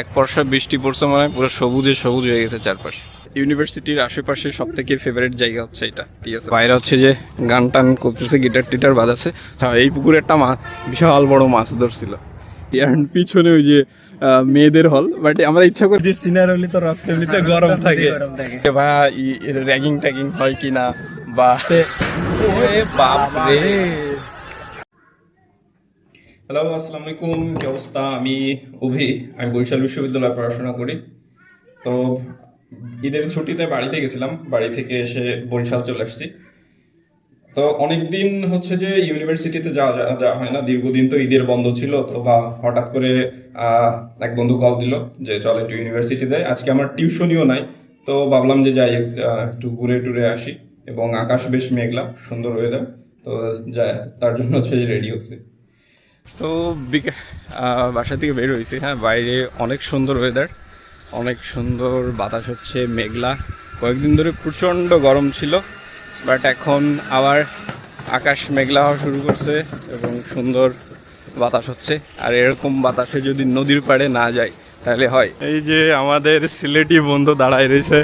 এক বর্ষা বৃষ্টি পড়ছে, মানে পুরো সবুজে সবুজ হয়ে গেছে চারপাশে। ইউনিভার্সিটির আশেপাশে সব থেকে ফেভারিট জায়গা হচ্ছে এটা, ঠিক আছে। বাইরে হচ্ছে যে গান টান করতেছে, গিটার টিটার বাজাচ্ছে। হ্যাঁ, এই পুকুরে একটা বিশাল বড় মাছ ধরছিল। পিছনে ওই যে মেয়েদের হল, বাট আমরা ইচ্ছা করি যে সিনার হলে তো রক্ত এমনিতে গরম থাকে, বা র্যাগিং ট্যাগিং হয় কিনা, বা বাপ রে। হ্যালো, আসসালামু আলাইকুম, কি অবস্থা? আমি অভি, আমি বরিশাল বিশ্ববিদ্যালয়ে পড়াশোনা করি। তো ঈদের ছুটিতে বাড়িতে গেছিলাম, বাড়ি থেকে এসে বরিশাল চলে আসছি। তো অনেকদিন হচ্ছে যে ইউনিভার্সিটিতে যাওয়া হয় না, দীর্ঘদিন তো ঈদের বন্ধ ছিল। তো বা হঠাৎ করে এক বন্ধু কল দিল যে চল একটু ইউনিভার্সিটি যাই। আজকে আমার টিউশনিও নাই, তো ভাবলাম যে যাই একটু ঘুরে টুরে আসি। এবং আকাশ বেশ মেঘলা, সুন্দর ওয়েদার, তো যাই, তার জন্য হচ্ছে রেডি হচ্ছে। তো বাসা থেকে বের হয়েছি। হ্যাঁ, বাইরে অনেক সুন্দর ওয়েদার, অনেক সুন্দর বাতাস হচ্ছে, মেঘলা। কয়েকদিন ধরে প্রচণ্ড গরম ছিল, বাট এখন আবার আকাশ মেঘলা হওয়া শুরু করছে এবং সুন্দর বাতাস হচ্ছে। আর এরকম বাতাসে যদি নদীর পাড়ে না যায় তাহলে হয়। এই যে আমাদের সিলেটি বন্ধু দাঁড়ায় রয়েছে।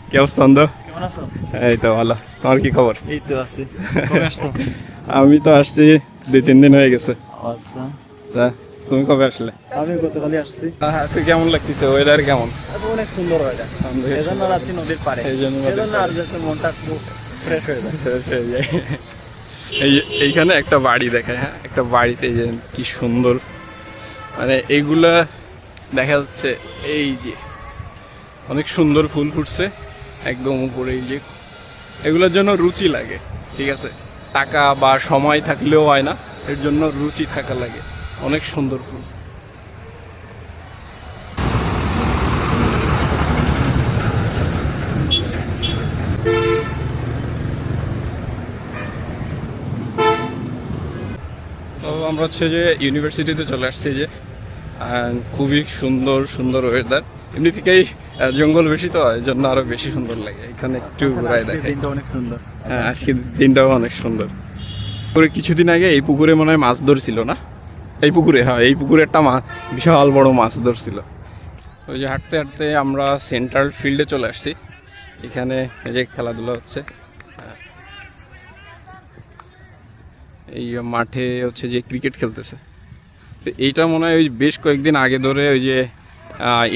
কি অবস্থা? কেমন আছো? এই তো ভালো, তোমার কি খবর? এই তো আছি। কবে আসছো? আমি তো আসছি 2-3 দিন হয়ে গেছে। আচ্ছা, তুমি কবে আসলে? আমি গতকালই আসছি। আজকে কেমন লাগতেছে? ওয়েদার কেমন? অনেক সুন্দর ওয়েদার, এই জন্য রাত্রি নদীর পাড়ে, এই জন্য আর যাতে মনটা খুব ফ্রেশ হয়ে যায়। এইখানে একটা বাড়ি দেখায়। হ্যাঁ, একটা বাড়িতে যে কি সুন্দর, মানে এইগুলা দেখা যাচ্ছে। এই যে অনেক সুন্দর ফুল ফুটছে একদম উপরে। এই যে এগুলোর জন্য রুচি লাগে, ঠিক আছে। টাকা বা সময় থাকলেও হয় না, এর জন্য রুচি থাকা লাগে। অনেক সুন্দর ফুল। তো আমরা হচ্ছে যে ইউনিভার্সিটিতে চলে আসছি যে, খুবই সুন্দর সুন্দর ওয়েদার। এমনি থেকেই জঙ্গল বেশি, তো এই জন্য আরো বেশি সুন্দর লাগে। এখানে একটু ঘুরাই দেখে। অনেক সুন্দর। হ্যাঁ, আজকে দিনটাও অনেক সুন্দর। কিছুদিন আগে এই পুকুরে মনে হয় মাছ ধরছিল না? এই পুকুরে, হ্যাঁ, এই পুকুরে একটা বিশাল বড় মাছ ধরছিল। ওই যে হাঁটতে হাঁটতে আমরা সেন্ট্রাল ফিল্ডে চলে আসছি। এখানে এই যে খেলাধুলা হচ্ছে। এই মাঠে হচ্ছে যে ক্রিকেট খেলতেছে। তো এইটা মনে হয় ওই বেশ কয়েকদিন আগে ধরে ওই যে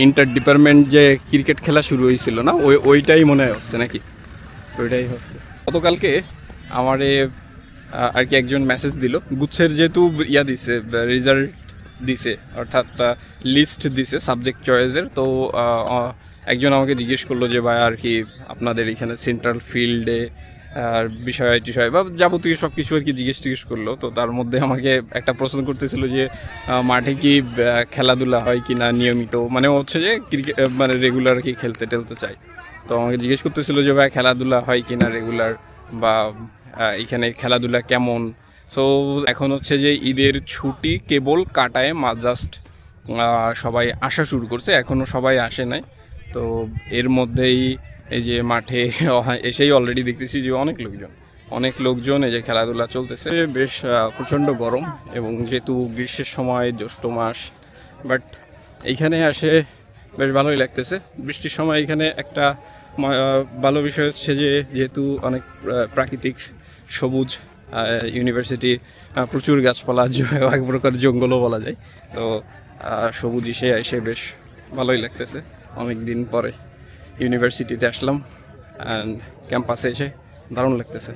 ইন্টার ডিপার্টমেন্ট যে ক্রিকেট খেলা শুরু হয়েছিল না, ওইটাই মনে হয় হচ্ছে নাকি? ওইটাই হচ্ছে। গতকালকে আমারে আর কি একজন মেসেজ দিল, গুচ্ছের যেহেতু দিছে, রেজাল্ট দিছে, অর্থাৎ লিস্ট দিছে সাবজেক্ট চয়েসের। তো একজন আমাকে জিজ্ঞেস করলো যে ভাই আর কি আপনাদের এখানে সেন্ট্রাল ফিল্ডে আর বিষয় টিষয় বা যাবতীয় সব কিছু আর কি জিজ্ঞেস করলো। তো তার মধ্যে আমাকে একটা প্রশ্ন করতেছিল যে মাঠে কি খেলাধুলা হয় কি না নিয়মিত, মানে হচ্ছে যে ক্রিকেট মানে রেগুলার কি খেলতে টেলতে চাই। তো আমাকে জিজ্ঞেস করতেছিল যে ভাই খেলাধুলা হয় কি না রেগুলার, বা এখানে খেলাধুলা কেমন। সো এখন হচ্ছে যে ঈদের ছুটি কেবল কাটায় জাস্ট সবাই আসা শুরু করছে, এখনও সবাই আসে নাই। তো এর মধ্যেই এই যে মাঠে এসেই অলরেডি দেখতেছি যে অনেক লোকজন এই যে খেলাধুলা চলতেছে। বেশ প্রচণ্ড গরম, এবং যেহেতু গ্রীষ্মের সময় জ্যৈষ্ঠ মাস, বাট এইখানে আসে বেশ ভালোই লাগতেছে। বৃষ্টির সময় এখানে একটা ভালো বিষয় হচ্ছে যে যেহেতু অনেক প্রাকৃতিক সবুজ, ইউনিভার্সিটি প্রচুর গাছপালা, এক প্রকার জঙ্গলও বলা যায়। তো সবুজ এসে বেশ ভালোই লাগতেছে। অনেক দিন পরে ইউনিভার্সিটিতে আসলাম, অ্যান্ড ক্যাম্পাসে এসে দারুণ লাগতেছে।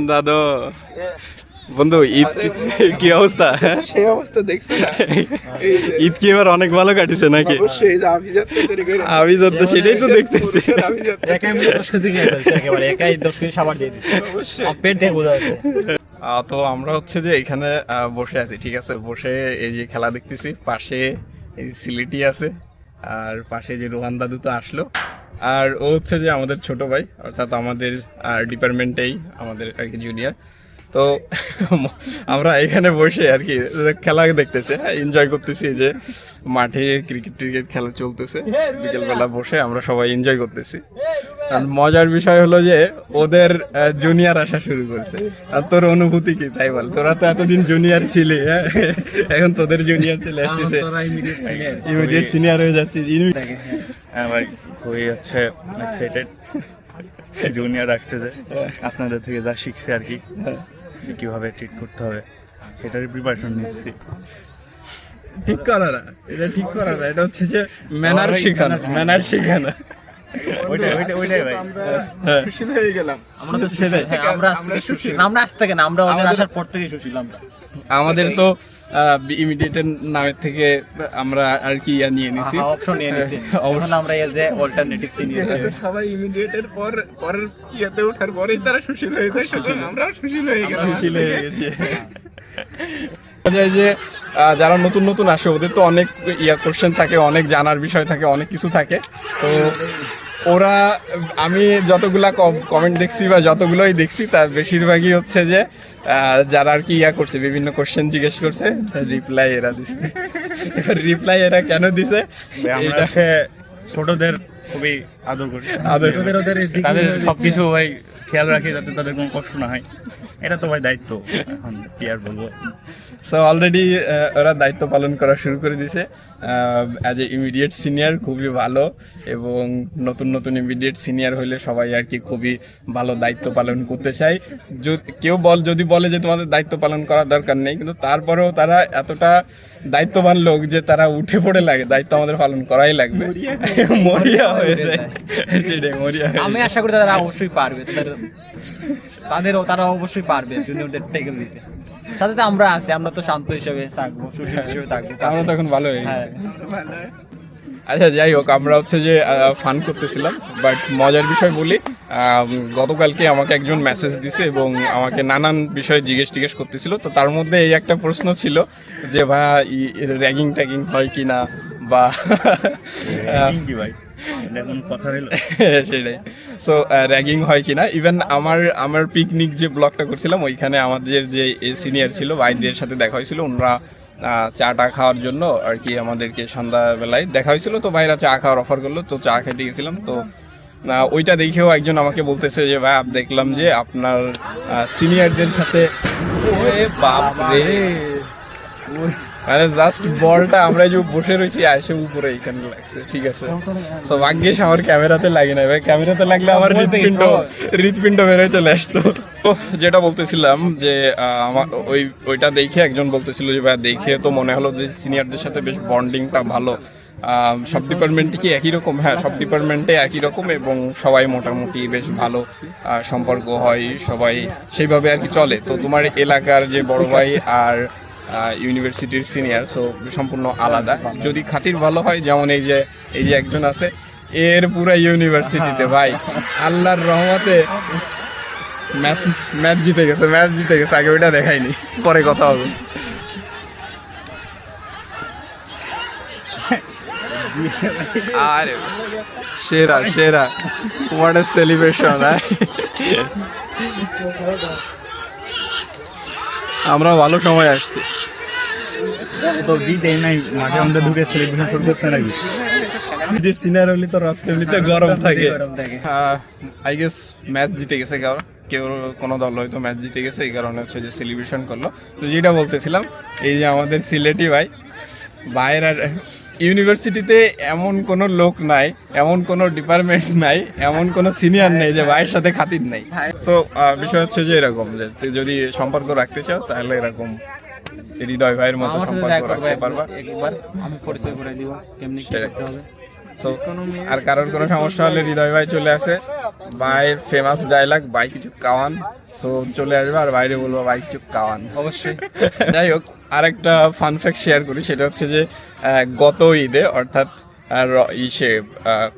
দাদু বন্ধু, ঈদ কি অবস্থা? সেই অবস্থা দেখছি না। ঈদ কি এবার অনেক ভালো কাটিছে নাকি? আমি যাতে সেটাই তো দেখতেছি। তো আমরা হচ্ছে যে এখানে বসে আছি, ঠিক আছে। বসে এই যে খেলা দেখতেছি, পাশে এই সিলেটি আছে, আর পাশে যে রোহান দাদু তো আসলো, আর ও হচ্ছে যে আমাদের ছোট ভাই, অর্থাৎ আমাদের ডিপার্টমেন্টেই আমাদের আর কি জুনিয়র। তো আমরা এখানে বসে আর কি খেলা দেখতেছে, এনজয় করতেছি, যে মাঠে ক্রিকেট খেলা চলতেছে, বিকেলবেলা বসে আমরা সবাই এনজয় করতেছি। আর মজার বিষয় হলো যে ওদের জুনিয়র আসা শুরু করছে। আর তোর অনুভূতি কি তাই বল, তোরা তো এতদিন জুনিয়র ছিলি, হ্যাঁ এখন তোদের জুনিয়র চলে আসতেছে, ইমিডিয়েট সিনিয়র হয়ে যাচ্ছে। হ্যাঁ ভাই, খুবই হচ্ছে এক্সাইটেড জুনিয়র আসতেছে, আপনাদের থেকে যা শিখছে আর কি, কিভাবে ট্রিট করতে হবে সেটারই প্রিপারেশন নিচ্ছি। ঠিক করা না, এটা ঠিক করা না, এটা হচ্ছে যে ম্যানার শেখানো, ম্যানার শেখানো। ওইটাই ভাই, সুশীল হয়ে গেলাম আমরা তো সেটাই, আমরা আজ থেকে না, আমরা ওদের আসার পর থেকে সুশীল। আমাদের তো ইমিডিয়েটের নামের থেকে আমরা আর কি নিয়ে নিছি, অপশন নিয়ে নিছি, অবশ্যই আমরা এজ এ অল্টারনেটিভ সিনিয়র সবাই ইমিডিয়েটের পরের ইয়াতে ওঠার পরেই তারা সুশীল হয়ে যায়, আমরা সুশীল হয়ে গেছি, সুশীল হয়ে গেছি। যে যারা নতুন নতুন আসে ওদের তো অনেক কোশ্চেন থাকে, অনেক জানার বিষয় থাকে, অনেক কিছু থাকে। তো ওরা, আমি যতগুলা কমেন্ট দেখছি বা যতগুলোই দেখছি তার বেশিরভাগই হচ্ছে যে যারা আর কি করছে, বিভিন্ন কোশ্চেন জিজ্ঞেস করছে, রিপ্লাই এরা দিছে। এবার রিপ্লাই এরা কেন দিছে, আমরা ছোটদের খুবই আদর করি, তাদের সবকিছু ভাই খেয়াল রাখি যাতে তাদের কোনো কষ্ট না হয়, এটা তো ভাই দায়িত্ব, এখন কি আর বলবো। সো অলরেডি ওরা দায়িত্ব পালন করা শুরু করে দিছে অ্যাজ এ ইমিডিয়েট সিনিয়র, খুবই ভালো। এবং নতুন নতুন ইমিডিয়েট সিনিয়র হইলে সবাই আর কি খুবই ভালো দায়িত্ব পালন করতে চায়। কেউ যদি বলে যে তোমাদের দায়িত্ব পালন করার দরকার নেই, কিন্তু তারপরেও তারা এতটা দায়িত্ববান লোক যে তারা উঠে পড়ে লাগে, দায়িত্ব আমাদের পালন করাই লাগবে, মরিয়া হয়ে যায়। আমি আশা করি তারা অবশ্যই পারবে, তারা অবশ্যই পারবে জুনিয়রদের টেকেল দিতে। সাথে তো আমরা আছি, আমরা তো শান্ত হিসেবে থাকবো, সুশীল হিসেবে থাকবো, আমরা তখন ভালো হয়ে হ্যাঁ। আচ্ছা যাই হোক, আমরা হচ্ছে যে ফান করতেছিলাম, বাট মজার বিষয় বলি, গতকালকে আমাকে একজন মেসেজ দিছে এবং আমাকে নানান বিষয়ে জিজ্ঞেস করতেছিল। তো তার মধ্যে এই একটা প্রশ্ন ছিল যে ভাই র্যাগিং ট্যাগিং হয় কি না, বা কি ভাই কথা রইল সেটাই। সো র্যাগিং হয় কিনা, ইভেন আমার পিকনিক যে ব্লগটা করছিলাম ওইখানে আমাদের যে সিনিয়র ছিল ভাইদের সাথে দেখা হয়েছিল, ওনারা চাটা খাওয়ার জন্য আর কি আমাদেরকে সন্ধ্যাবেলায় দেখা হয়েছিল। তো ভাইরা চা খাওয়ার অফার করলো, তো চা খেতে গেছিলাম। তো ওইটা দেখেও একজন আমাকে বলতেছে যে ভাই দেখলাম যে আপনার সিনিয়রদের সাথে, বাপ রে, মানে জাস্ট বলটা আমরা যে বসে রয়েছি আসে উপরে এখানে লাগছে, ঠিক আছে। তো ভাগ্যিস আমার ক্যামেরাতে লাগে না, ভাই ক্যামেরাতে লাগলে আমার হৃৎপিণ্ড বেরোয় চলে আসতো। তো যেটা বলতেছিলাম যে ওইটা দেখে একজন বলতেছিল যে ভাই দেখে তো মনে হলো যে সিনিয়রদের সাথে বেশ বন্ডিংটা ভালো। সব ডিপার্টমেন্টে কি একই রকম? হ্যাঁ, সব ডিপার্টমেন্টে একই রকম, এবং সবাই মোটামুটি বেশ ভালো সম্পর্ক হয়, সবাই সেইভাবে আর কি চলে। তো তোমার এলাকার যে বড় ভাই আর ইউনিভার্সিটির সিনিয়র, সো সম্পূর্ণ আলাদা। যদি খাতির ভালো হয়, যেমন এই যে একজন আছে, এর পুরা ইউনিভার্সিটিতে ভাই আল্লাহর রহমতে ম্যাচ জিতে গেছে। আগে ওইটা দেখাইনি, পরে কথা হবে। আরে সেরা হোয়াট আ সেলিব্রেশন। আমরা ভালো সময় আসছি, তো দিতেই নাই মাঠে আমাদের ঢুকে সেলিব্রেশন শুরু করছে নাকি? সিনিয়র হলে তো রক্ত এমনিতে গরম থাকে। আই গেস ম্যাচ জিতে গেছে, কেউ কোনো দল হয়তো ম্যাচ জিতে গেছে, এই কারণে হচ্ছে যে সেলিব্রেশন করলো। তো যেটা বলতেছিলাম, এই যে আমাদের সিলেটি ভাইয়ের ইউনিভার্সিটিতে এমন কোনো লোক নাই, এমন কোনো ডিপার্টমেন্ট নাই, এমন কোনো সিনিয়র নেই যে ভাইয়ের সাথে খাতির নাই। সো বিষয় হচ্ছে যে এরকম, যে তুই যদি সম্পর্ক রাখতে চাও তাহলে এরকম হৃদয় ভাইয়ের মতো সম্পর্ক রাখতে পারবা। একবার আমি পরিচয় করে দিব কেমনি কি করতে হবে। সো আর কারোর কোনো সমস্যা হলে হৃদয় ভাই চলে আসে, ভাইয়ের ফেমাস ডায়লগ ভাই কিছু কাওয়ান, সো চলে আসবে আর বাইরে বলবো ভাই কিছু কাওয়ান অবশ্যই। যাই হোক, আরেকটা ফান ফ্যাক্ট শেয়ার করি, সেটা হচ্ছে যে গত ঈদে, অর্থাৎ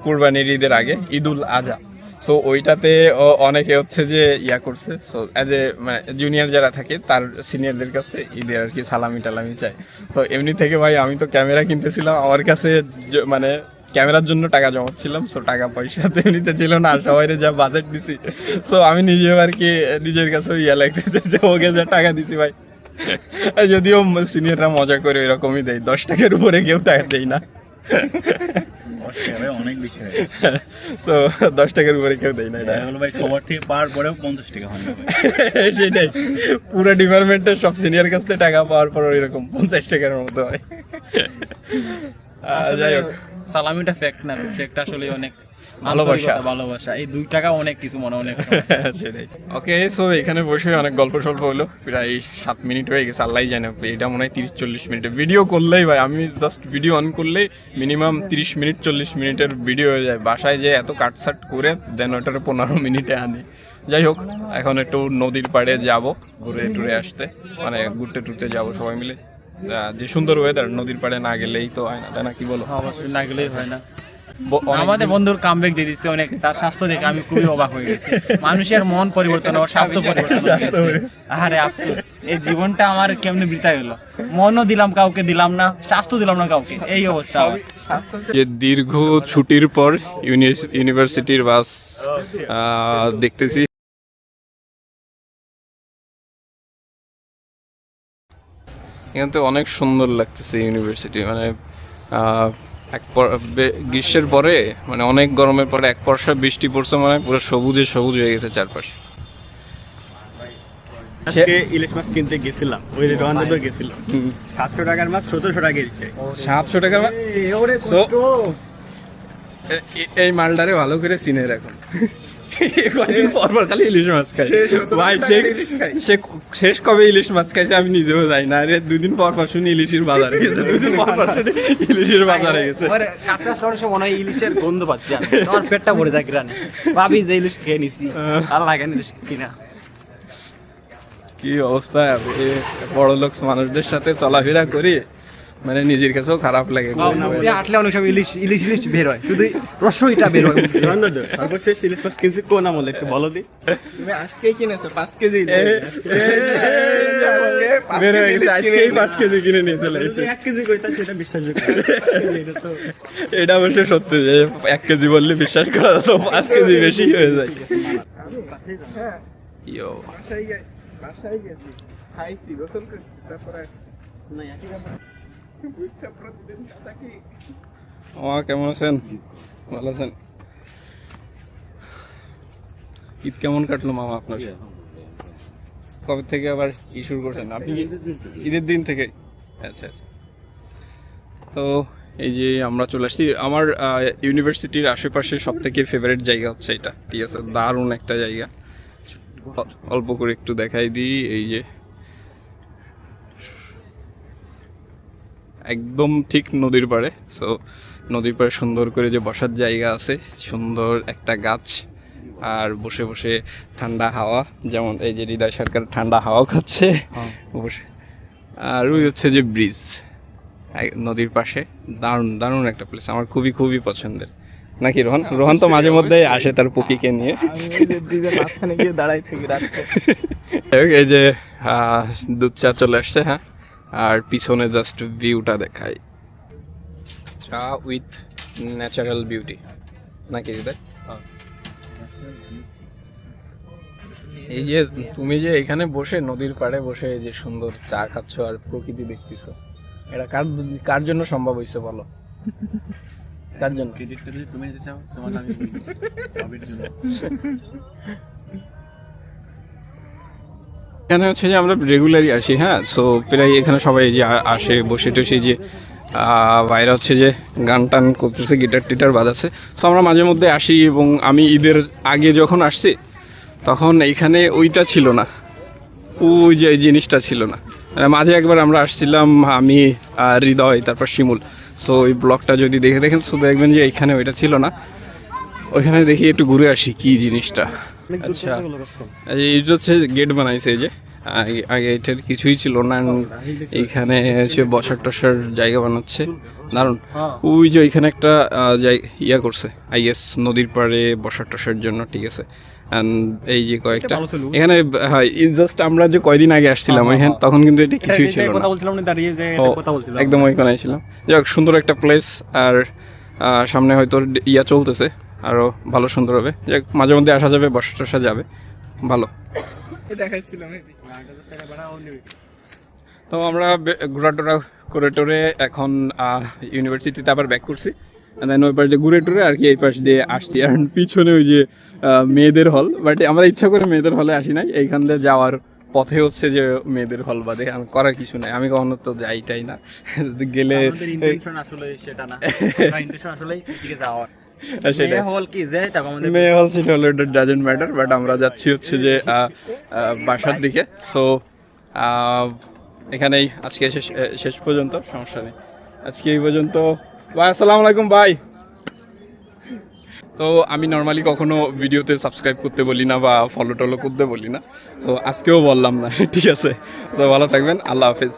কুরবানির ঈদের আগে ঈদুল আজহা, সো ওইটাতে অনেকে হচ্ছে যে করছে। সো অ্যাজ এ জুনিয়র যারা থাকে তার সিনিয়রদের কাছে ঈদের আর কি সালামি টালামি চাই। তো এমনি থেকে ভাই আমি তো ক্যামেরা কিনতেছিলাম, আমার কাছে মানে ক্যামেরার জন্য টাকা জমাচ্ছিলাম, সো টাকা পয়সা তো এমনিতে ছিল না, সবাই যা বাজেট দিছি, সো আমি নিজেও আর কি নিজের কাছে ইয়া লাগতেছে যে ওকে যা টাকা দিছি ভাই, যদিও সিনিয়ররা মজা করে এরকমই দেয়, 10 টাকার উপরে কেউ টাকা দেয় না, অনেক বেশি হয়। সো 10 টাকার উপরে কেউ দেয় না, এটা হলো ভাই সবার থেকে পাওয়ার পরেও 50 টাকা হয় না ভাই। সেটাই, পুরো ডিপার্টমেন্টের সব সিনিয়র কাছ থেকে টাকা পাওয়ার পর এরকম 50 টাকার মতো হয়। যাই হোক, সালামিটা ফ্যাক্ট না, ফ্যাক্ট আসলে অনেক ভালোবাসা। ভালোবাসা। এই 2 টাকা অনেক কিছু মনে অনেক। সেটাই। ওকে, সো এখানে বসে অনেক গল্প সল্প হলো, প্রায় 7 মিনিট হয়ে গেছে, আল্লাহ জানে, এটা মনে হয় 30-40 মিনিটের ভিডিও করলেই ভাই, আমি জাস্ট ভিডিও অন করলেই মিনিমাম 30 মিনিট 40 মিনিটের ভিডিও হয়ে যায়, বাসায় যে এত কাটসাট করে দেন ওটার 15 মিনিটে আনি। যাই হোক, এখন একটু নদীর পাড়ে যাব ঘুরে টুরে আসতে, মানে ঘুরতে টুরতে যাবো সবাই মিলে, যে সুন্দর ওয়েদার, নদীর পাড়ে না গেলেই তো হয় না, তাই না, কি বলো? অবশ্যই না গেলেই হয় না। অনেক আমাদের বন্ধুর কামব্যাক দিয়ে দিচ্ছে অনেক, তার স্বাস্থ্য দেখে আমি খুবই অবাক হয়ে গেছি। মানুষের মন পরিবর্তন হয়, স্বাস্থ্য পরিবর্তন হয়ে গেছে। আরে আফসোস, এই জীবনটা আমার কেমনে বৃথায় হলো, মনও দিলাম কাউকে, দিলাম না স্বাস্থ্য, দিলাম না কাউকে, এই অবস্থা আমার। যে দীর্ঘ ছুটির পর ইউনিভার্সিটির বাস দেখতেছি, এখান থেকে অনেক সুন্দর লাগতেছে ইউনিভার্সিটি, মানে গ্রীষ্মের পরে, মানে অনেক গরমের পরে এক বর্ষা বৃষ্টি পড়ছে, মানে পুরো সবুজে সবুজ হয়ে গেছে চারপাশে। আজকে ইলিশ মাছ কিনতে গেছিলাম, ওই দোকানে তো গেছিলাম, 700 টাকার মাছ 1700 টাকা দিচ্ছে। 700 টাকা। এই মালটারে ভালো করে চিনে রাখুন, কয়েকদিন পর পর খালি ইলিশ মাছ খাই ভাই, সে শেষ কবে ইলিশ মাছ খাইছে আমি নিজেও যাই না, আরে 2 দিন পর পর শুনি ইলিশের বাজারে গেছে, 2 দিন পর পর শুনি ইলিশের বাজারে গেছে। কাঁচা শহরের সময় মনে হয় ইলিশের গন্ধ পাচ্ছি, আমার পেটটা ভরে যায় গ্রানে, ভাবি যে ইলিশ খেয়ে নিছি, আর লাগে না ইলিশ কিনা। কি অবস্থা, বড় লোক মানুষদের সাথে চলাফেরা করি, মানে নিজের কাছেও খারাপ লাগে। হাঁটলে অনেক সময় ইলিশ ইলিশ ইলিশ বের হয়, শুধু রসইটা বের হয়। সর্বশেষ ইলিশ মাছ কিনছি কোন আমলে একটু বলো দি। তুমি আজকেই কিনেছো 5 কেজি বের হয়ে গেছে, আজকেই 5 কেজি কিনে নিয়ে চলে এসেছে। 1 কেজি কইতা সেটা বিশ্বাসযোগ্য, এটা তো এটা অবশ্য সত্যি যে 1 কেজি বললে বিশ্বাস করা যেত, 5 কেজি বেশি হয়ে যায়। ইয়ো, বাসায় গেছি, খাইছি, গোসল করছি, তারপরে আসছি। না একই ব্যাপার। কেমন আছেন? ভালো আছেন? ঈদ কেমন কাটলো মামা আপনার? কবে থেকে আবার ই শুরু করছেন আপনি? ঈদের দিন থেকে? আচ্ছা আচ্ছা। তো এই যে আমরা চলে আসছি, আমার ইউনিভার্সিটির আশেপাশে সব থেকে ফেভারিট জায়গা হচ্ছে এটা, ঠিক আছে, দারুণ একটা জায়গা। অল্প করে একটু দেখাই দিই, এই যে একদম ঠিক নদীর পাড়ে, সো নদীর পাড়ে সুন্দর করে যে বসার জায়গা আছে, সুন্দর একটা গাছ, আর বসে বসে ঠান্ডা হাওয়া, যেমন এই যে হৃদয় সরকার ঠান্ডা হাওয়া খাচ্ছে বসে, আর ওই হচ্ছে যে ব্রিজ নদীর পাশে, দারুণ দারুণ একটা প্লেস, আমার খুবই খুবই পছন্দের, নাকি রোহন? রোহন তো মাঝে মধ্যে আসে তার পুকিকে নিয়ে। মাঝখানে গিয়ে দাঁড়াই থেকে রাখতে। এই যে দুধ চা চলে আসছে, হ্যাঁ, আর পিছনে জাস্ট ভিউটা দেখাই, চা উইথ ন্যাচারাল বিউটি, নাকি হৃদয়? এই যে তুমি যে এখানে বসে নদীর পাড়ে বসে এই যে সুন্দর চা খাচ্ছ আর প্রকৃতি দেখতেছো, এটা কার জন্য সম্ভব হয়েছে বলো? কার জন্য? ক্রেডিটটা যদি তুমি দিতে চাও তোমার নামে সবের জন্য। এখানে হচ্ছে যে আমরা রেগুলারই আসি, হ্যাঁ, সো প্রায় এখানে সবাই যে আসে বসে টসে, যে বাইরে হচ্ছে যে গান টান করতেছে, গিটার টিটার বাজাচ্ছে, সো আমরা মাঝে মধ্যে আসি। এবং আমি ঈদের আগে যখন আসছি তখন এইখানে ওইটা ছিল না, ওই যে জিনিসটা ছিল না, মাঝে একবার আমরা আসছিলাম, আমি হৃদয় তারপর শিমুল, সো ওই ব্লগটা যদি দেখে দেখেন সো দেখবেন যে এইখানে ওইটা ছিল না, ওইখানে দেখি একটু ঘুরে আসি কি জিনিসটা। আচ্ছা, এই হচ্ছে গেট বানাইছে, এই যে আগে এটার কিছুই ছিল না, এইখানে হচ্ছে বসার টসার জায়গা বানাচ্ছে, দারুণ। ওই যে ওইখানে একটা ইয়া করছে আই গেস নদীর পাড়ে বসার টসার জন্য, ঠিক আছে। এই যে কয়েকটা এখানে, হ্যাঁ, জাস্ট আমরা যে কয়দিন আগে আসছিলাম ওইখানে, তখন কিন্তু এটা কিছুই ছিল না, কথা বলছিলাম না দাঁড়িয়ে যে কথা বলছিলাম, একদম ওইখানে ছিলাম। যাই হোক, সুন্দর একটা প্লেস, আর সামনে হয়তো ইয়া চলতেছে, আরও ভালো সুন্দর হবে। যাক, মাঝে মধ্যে আসা যাবে, বসা টসা যাবে, ভালো। তো আমরা ঘোরাটোরা করে টোরে এখন ইউনিভার্সিটিতে আবার ব্যাক করছি। দেন ওই পাশ দিয়ে ঘুরে টুরে আর কি এই পাশ দিয়ে আসছি। আর পিছনে ওই যে মেয়েদের হল, বাট আমরা ইচ্ছা করে মেয়েদের হলে আসি নাই। এইখান দিয়ে যাওয়ার পথে হচ্ছে যে মেয়েদের হল বাদে আমি করার কিছু নাই, আমি কখনো তো যাইটাই না। গেলে আমাদের ইন্টেনশন আসলে সেটা না, আমার ইন্টেনশন আসলে সেদিকে যাওয়ার। সেটাই মেয়ে হল কি যে তারপর আমাদের মেয়ে হল সেটা হলো, এটা ডাজেন্ট ম্যাটার। বাট আমরা যাচ্ছি হচ্ছে যে বাসার দিকে। সো এখানেই আজকে শেষ পর্যন্ত, সমস্যা নেই, আজকে এই পর্যন্ত। ভাই আসসালামু আলাইকুম ভাই। তো আমি নর্মালি কখনো ভিডিওতে সাবস্ক্রাইব করতে বলি না বা ফলো টলো করতে বলি না, তো আজকেও বললাম না, ঠিক আছে? তো ভালো থাকবেন, আল্লাহ হাফেজ।